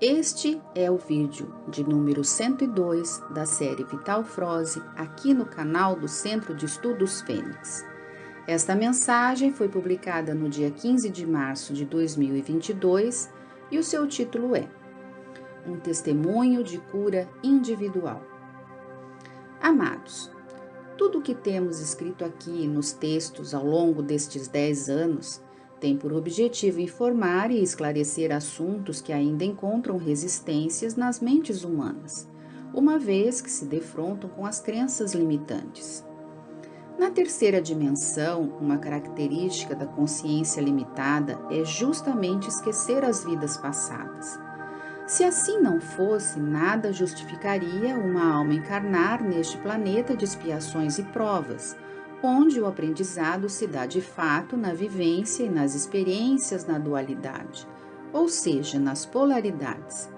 Este é o vídeo de número 102 da série Vital Froze, aqui no canal do Centro de Estudos Fênix. Esta mensagem foi publicada no dia 15 de março de 2022 e o seu título é Um Testemunho de Cura Individual. Amados, tudo o que temos escrito aqui nos textos ao longo destes 10 anos tem por objetivo informar e esclarecer assuntos que ainda encontram resistências nas mentes humanas, uma vez que se defrontam com as crenças limitantes. Na terceira dimensão, uma característica da consciência limitada é justamente esquecer as vidas passadas. Se assim não fosse, nada justificaria uma alma encarnar neste planeta de expiações e provas, onde o aprendizado se dá de fato na vivência e nas experiências na dualidade, ou seja, nas polaridades.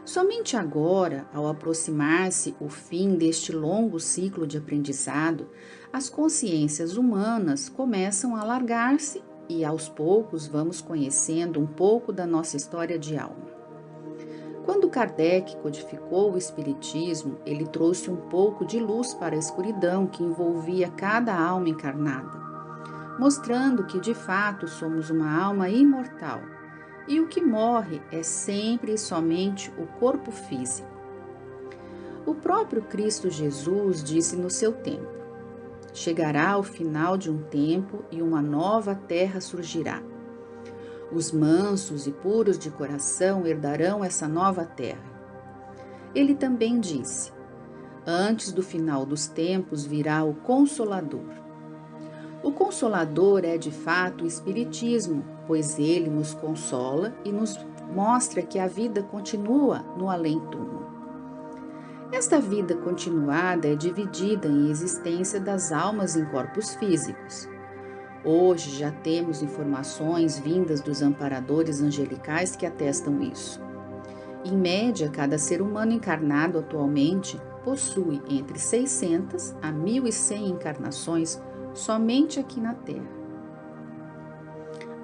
Somente agora, ao aproximar-se o fim deste longo ciclo de aprendizado, as consciências humanas começam a alargar-se e aos poucos vamos conhecendo um pouco da nossa história de alma. Quando Kardec codificou o Espiritismo, ele trouxe um pouco de luz para a escuridão que envolvia cada alma encarnada, mostrando que de fato somos uma alma imortal e o que morre é sempre e somente o corpo físico. O próprio Cristo Jesus disse no seu tempo: chegará o final de um tempo e uma nova terra surgirá. Os mansos e puros de coração herdarão essa nova terra. Ele também disse: antes do final dos tempos virá o Consolador. O Consolador é de fato o Espiritismo, pois ele nos consola e nos mostra que a vida continua no além-túmulo. Esta vida continuada é dividida em existência das almas em corpos físicos. Hoje já temos informações vindas dos amparadores angelicais que atestam isso. Em média, cada ser humano encarnado atualmente possui entre 600 a 1.100 encarnações somente aqui na Terra.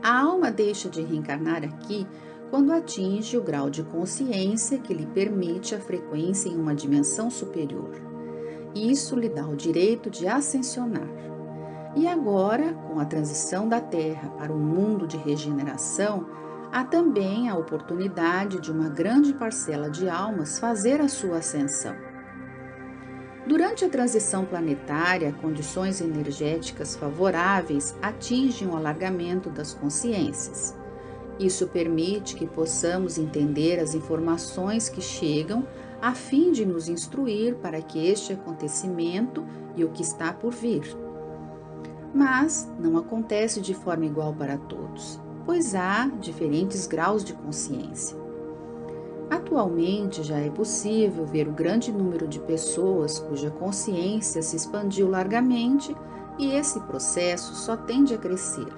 A alma deixa de reencarnar aqui quando atinge o grau de consciência que lhe permite a frequência em uma dimensão superior. Isso lhe dá o direito de ascensionar. E agora, com a transição da Terra para um mundo de regeneração, há também a oportunidade de uma grande parcela de almas fazer a sua ascensão. Durante a transição planetária, condições energéticas favoráveis atingem o alargamento das consciências. Isso permite que possamos entender as informações que chegam a fim de nos instruir para que este acontecimento e o que está por vir. Mas não acontece de forma igual para todos, pois há diferentes graus de consciência. Atualmente já é possível ver o grande número de pessoas cuja consciência se expandiu largamente e esse processo só tende a crescer.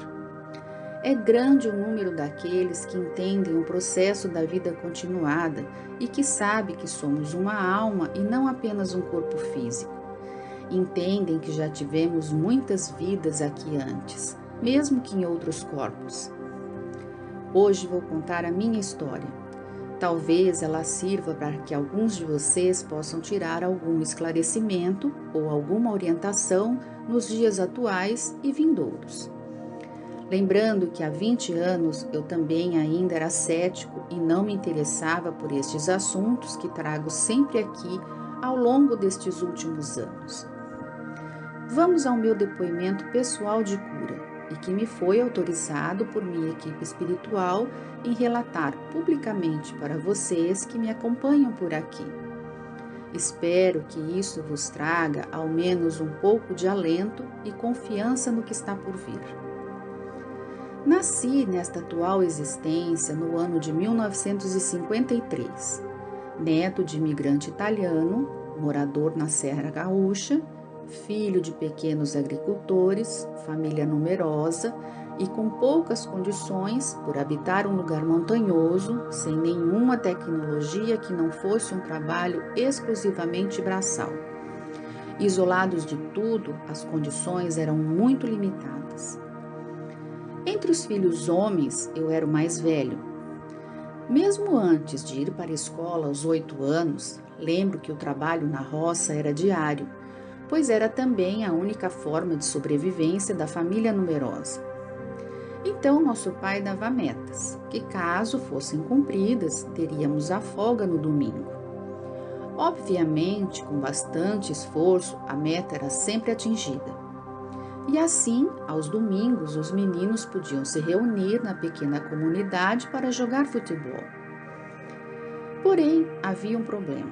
É grande o número daqueles que entendem o processo da vida continuada e que sabe que somos uma alma e não apenas um corpo físico. Entendem que já tivemos muitas vidas aqui antes, mesmo que em outros corpos. Hoje vou contar a minha história. Talvez ela sirva para que alguns de vocês possam tirar algum esclarecimento ou alguma orientação nos dias atuais e vindouros. Lembrando que há 20 anos eu também ainda era cético e não me interessava por estes assuntos que trago sempre aqui ao longo destes últimos anos. Vamos ao meu depoimento pessoal de cura e que me foi autorizado por minha equipe espiritual em relatar publicamente para vocês que me acompanham por aqui. Espero que isso vos traga ao menos um pouco de alento e confiança no que está por vir. Nasci nesta atual existência no ano de 1953, neto de imigrante italiano, morador na Serra Gaúcha, filho de pequenos agricultores, família numerosa e com poucas condições por habitar um lugar montanhoso, sem nenhuma tecnologia que não fosse um trabalho exclusivamente braçal. Isolados de tudo, as condições eram muito limitadas. Entre os filhos homens, eu era o mais velho. Mesmo antes de ir para a escola aos 8 anos, lembro que o trabalho na roça era diário, pois era também a única forma de sobrevivência da família numerosa. Então, nosso pai dava metas, que caso fossem cumpridas, teríamos a folga no domingo. Obviamente, com bastante esforço, a meta era sempre atingida. E assim, aos domingos, os meninos podiam se reunir na pequena comunidade para jogar futebol. Porém, havia um problema.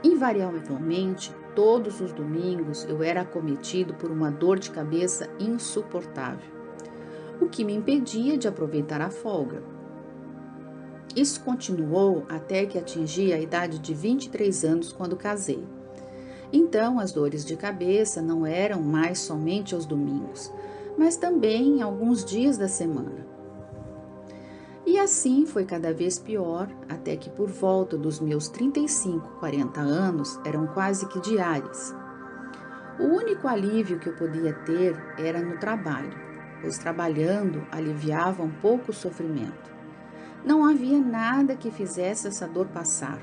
Invariavelmente, todos os domingos eu era acometido por uma dor de cabeça insuportável, o que me impedia de aproveitar a folga. Isso continuou até que atingi a idade de 23 anos quando casei. Então, as dores de cabeça não eram mais somente aos domingos, mas também em alguns dias da semana. E assim foi cada vez pior, até que por volta dos meus 35, 40 anos eram quase que diárias. O único alívio que eu podia ter era no trabalho, pois trabalhando aliviava um pouco o sofrimento. Não havia nada que fizesse essa dor passar.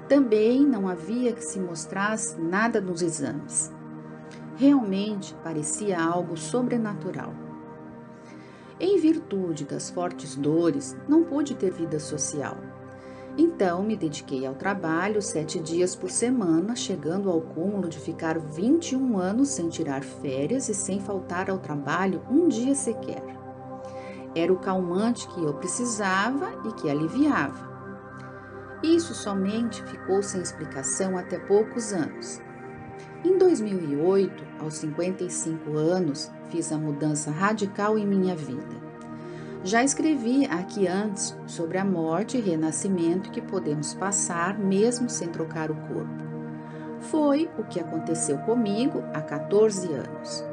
Também não havia que se mostrasse nada nos exames. Realmente parecia algo sobrenatural. Em virtude das fortes dores, não pude ter vida social. Então, me dediquei ao trabalho 7 dias por semana, chegando ao cúmulo de ficar 21 anos sem tirar férias e sem faltar ao trabalho um dia sequer. Era o calmante que eu precisava e que aliviava. Isso somente ficou sem explicação até poucos anos. Em 2008, aos 55 anos, fiz a mudança radical em minha vida. Já escrevi aqui antes sobre a morte e renascimento que podemos passar mesmo sem trocar o corpo. Foi o que aconteceu comigo há 14 anos.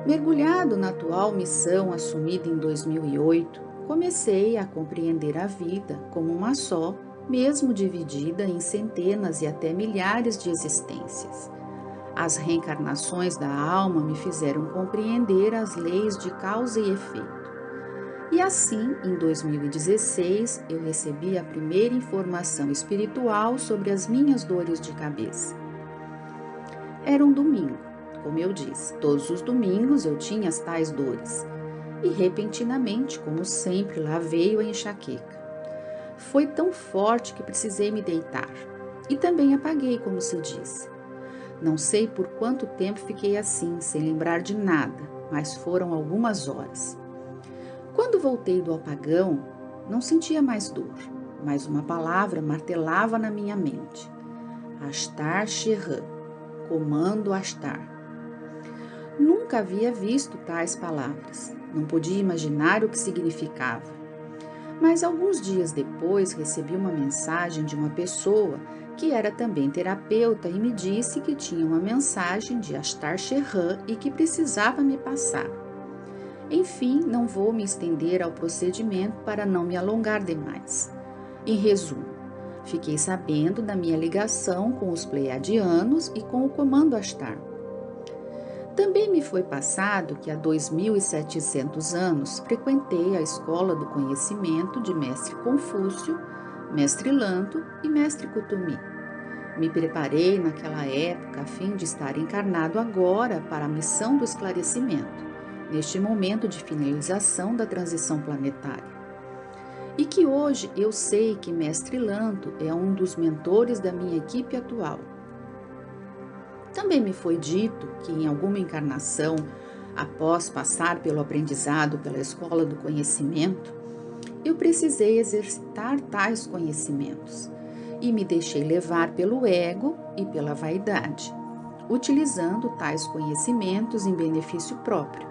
Mergulhado na atual missão assumida em 2008, comecei a compreender a vida como uma só, mesmo dividida em centenas e até milhares de existências. As reencarnações da alma me fizeram compreender as leis de causa e efeito. E assim, em 2016, eu recebi a primeira informação espiritual sobre as minhas dores de cabeça. Era um domingo, como eu disse, todos os domingos eu tinha as tais dores. E repentinamente, como sempre, lá veio a enxaqueca. Foi tão forte que precisei me deitar. E também apaguei, como se diz. Não sei por quanto tempo fiquei assim, sem lembrar de nada, mas foram algumas horas. Quando voltei do apagão, não sentia mais dor, mas uma palavra martelava na minha mente. Astar Sheran, comando Astar. Nunca havia visto tais palavras, não podia imaginar o que significava. Mas alguns dias depois recebi uma mensagem de uma pessoa que era também terapeuta e me disse que tinha uma mensagem de Astar Sheran e que precisava me passar. Enfim, não vou me estender ao procedimento para não me alongar demais. Em resumo, fiquei sabendo da minha ligação com os pleiadianos e com o comando Astar. Também me foi passado que há 2.700 anos frequentei a escola do conhecimento de Mestre Confúcio, Mestre Lanto e Mestre Kutumi. Me preparei naquela época a fim de estar encarnado agora para a missão do esclarecimento, neste momento de finalização da transição planetária. E que hoje eu sei que Mestre Lanto é um dos mentores da minha equipe atual. Também me foi dito que em alguma encarnação, após passar pelo aprendizado pela escola do conhecimento, eu precisei exercitar tais conhecimentos e me deixei levar pelo ego e pela vaidade, utilizando tais conhecimentos em benefício próprio.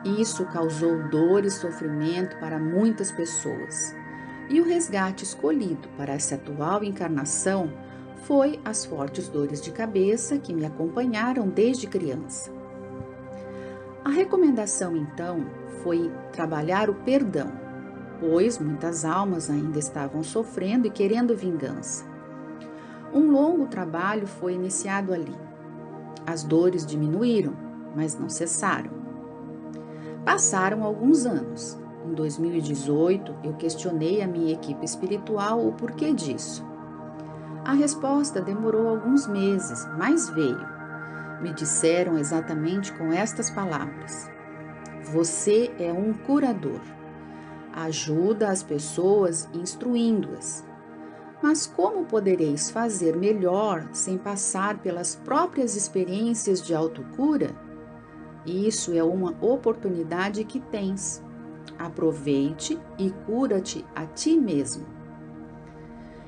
Isso causou dor e sofrimento para muitas pessoas. E o resgate escolhido para essa atual encarnação foi as fortes dores de cabeça que me acompanharam desde criança. A recomendação, então, foi trabalhar o perdão, pois muitas almas ainda estavam sofrendo e querendo vingança. Um longo trabalho foi iniciado ali. As dores diminuíram, mas não cessaram. Passaram alguns anos em 2018, eu questionei a minha equipe espiritual o porquê disso. A resposta demorou alguns meses, mas veio. Me disseram exatamente com estas palavras: você é um curador. Ajuda as pessoas instruindo-as. Mas como podereis fazer melhor sem passar pelas próprias experiências de autocura? Isso é uma oportunidade que tens. Aproveite e cura-te a ti mesmo.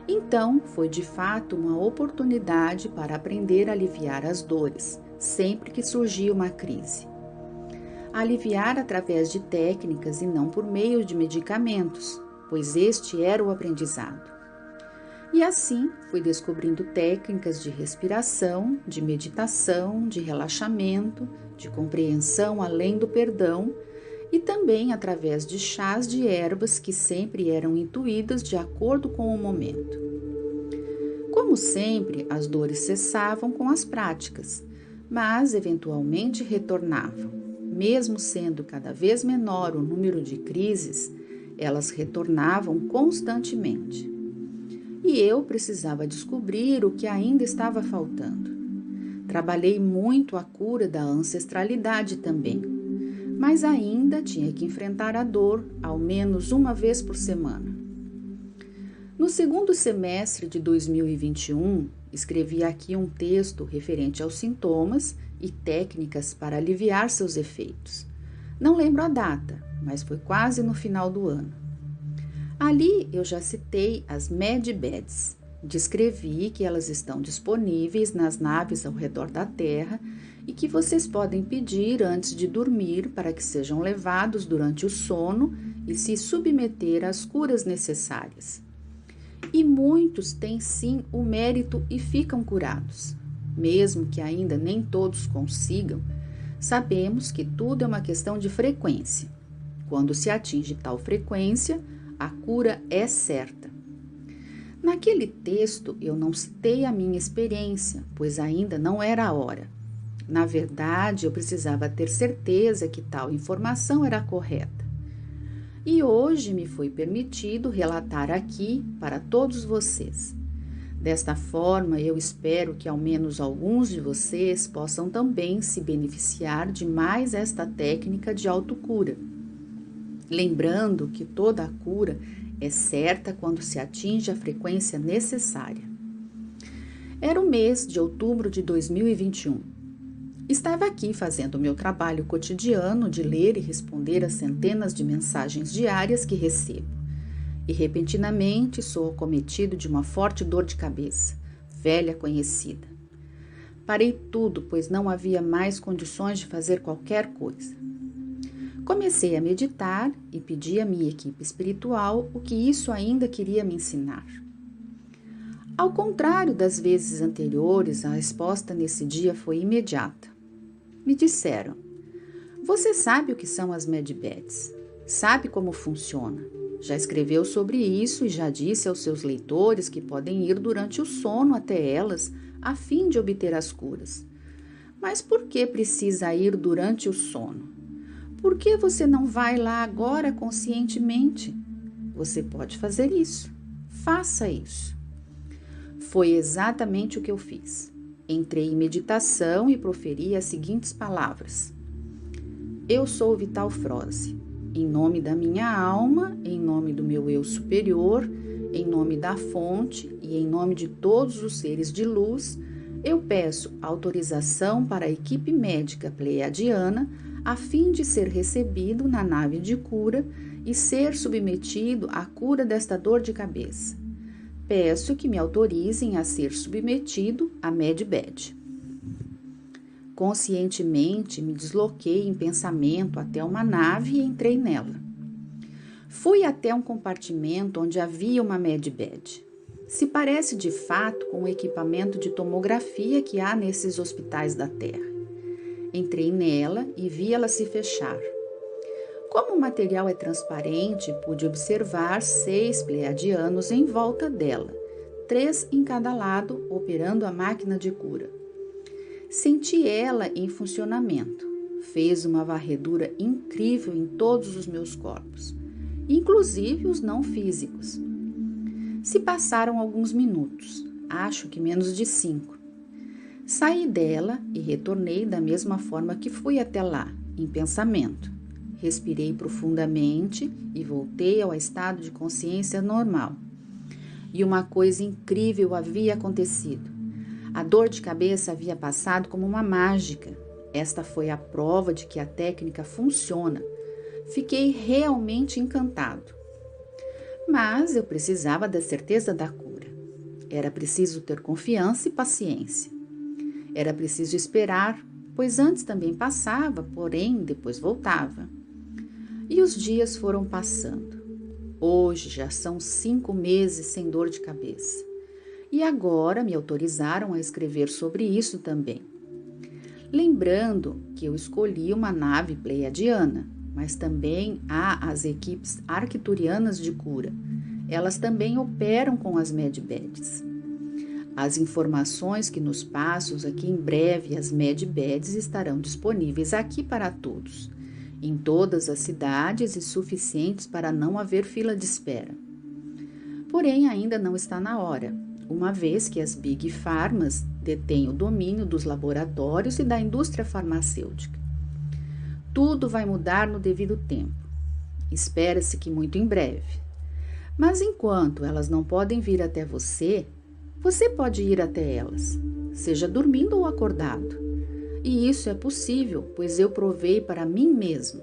Então, foi de fato uma oportunidade para aprender a aliviar as dores, sempre que surgia uma crise. Aliviar através de técnicas e não por meio de medicamentos, pois este era o aprendizado. E assim fui descobrindo técnicas de respiração, de meditação, de relaxamento, de compreensão além do perdão e também através de chás de ervas que sempre eram intuídas de acordo com o momento. Como sempre, as dores cessavam com as práticas, mas eventualmente retornavam. Mesmo sendo cada vez menor o número de crises, elas retornavam constantemente. E eu precisava descobrir o que ainda estava faltando. Trabalhei muito a cura da ancestralidade também, mas ainda tinha que enfrentar a dor ao menos uma vez por semana. No segundo semestre de 2021, escrevi aqui um texto referente aos sintomas e técnicas para aliviar seus efeitos. Não lembro a data, mas foi quase no final do ano. Ali eu já citei as Med-Beds. Descrevi que elas estão disponíveis nas naves ao redor da Terra e que vocês podem pedir antes de dormir para que sejam levados durante o sono e se submeter às curas necessárias. E muitos têm sim o mérito e ficam curados. Mesmo que ainda nem todos consigam, sabemos que tudo é uma questão de frequência. Quando se atinge tal frequência, a cura é certa. Naquele texto, eu não citei a minha experiência, pois ainda não era a hora. Na verdade, eu precisava ter certeza que tal informação era correta. E hoje me foi permitido relatar aqui para todos vocês. Desta forma, eu espero que ao menos alguns de vocês possam também se beneficiar de mais esta técnica de autocura. Lembrando que toda a cura é certa quando se atinge a frequência necessária. Era o mês de outubro de 2021. Estava aqui fazendo meu trabalho cotidiano de ler e responder às centenas de mensagens diárias que recebo. E repentinamente sou acometido de uma forte dor de cabeça, velha conhecida. Parei tudo, pois não havia mais condições de fazer qualquer coisa. Comecei a meditar e pedi à minha equipe espiritual o que isso ainda queria me ensinar. Ao contrário das vezes anteriores, a resposta nesse dia foi imediata. Me disseram: você sabe o que são as Med-Beds? Sabe como funciona? Já escreveu sobre isso e já disse aos seus leitores que podem ir durante o sono até elas a fim de obter as curas. Mas por que precisa ir durante o sono? Por que você não vai lá agora conscientemente? Você pode fazer isso. Faça isso. Foi exatamente o que eu fiz. Entrei em meditação e proferi as seguintes palavras: eu sou Vital Froze. Em nome da minha alma, em nome do meu eu superior, em nome da fonte e em nome de todos os seres de luz, eu peço autorização para a equipe médica pleiadiana a fim de ser recebido na nave de cura e ser submetido à cura desta dor de cabeça. Peço que me autorizem a ser submetido à Med-Bed. Conscientemente me desloquei em pensamento até uma nave e entrei nela. Fui até um compartimento onde havia uma Med-Bed. Se parece de fato com o equipamento de tomografia que há nesses hospitais da Terra. Entrei nela e vi ela se fechar. Como o material é transparente, pude observar 6 pleiadianos em volta dela, 3 em cada lado, operando a máquina de cura. Senti ela em funcionamento. Fez uma varredura incrível em todos os meus corpos. inclusive os não físicos. Se passaram alguns minutos, acho que menos de 5. Saí dela e retornei da mesma forma que fui até lá, em pensamento. Respirei profundamente e voltei ao estado de consciência normal. E uma coisa incrível havia acontecido. A dor de cabeça havia passado como uma mágica. Esta foi a prova de que a técnica funciona. Fiquei realmente encantado. Mas eu precisava da certeza da cura. Era preciso ter confiança e paciência. Era preciso esperar, pois antes também passava, porém depois voltava. E os dias foram passando. Hoje já são 5 meses sem dor de cabeça. E agora me autorizaram a escrever sobre isso também. Lembrando que eu escolhi uma nave pleiadiana, mas também há as equipes arcturianas de cura. Elas também operam com as medbeds. As informações que nos passam aqui em breve, as medbeds estarão disponíveis aqui para todos, em todas as cidades e suficientes para não haver fila de espera. Porém, ainda não está na hora, uma vez que as Big Pharmas detêm o domínio dos laboratórios e da indústria farmacêutica. Tudo vai mudar no devido tempo. Espera-se que muito em breve. Mas enquanto elas não podem vir até você, você pode ir até elas, seja dormindo ou acordado. E isso é possível, pois eu provei para mim mesmo.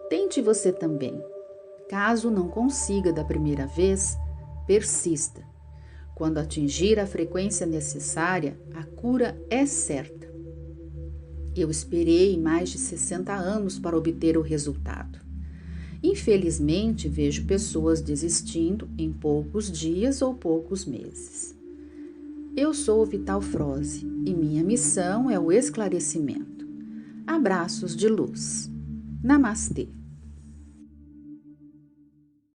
Tente você também. Caso não consiga da primeira vez, persista. Quando atingir a frequência necessária, a cura é certa. Eu esperei mais de 60 anos para obter o resultado. Infelizmente, vejo pessoas desistindo em poucos dias ou poucos meses. Eu sou Vital Froze e minha missão é o esclarecimento. Abraços de luz. Namastê.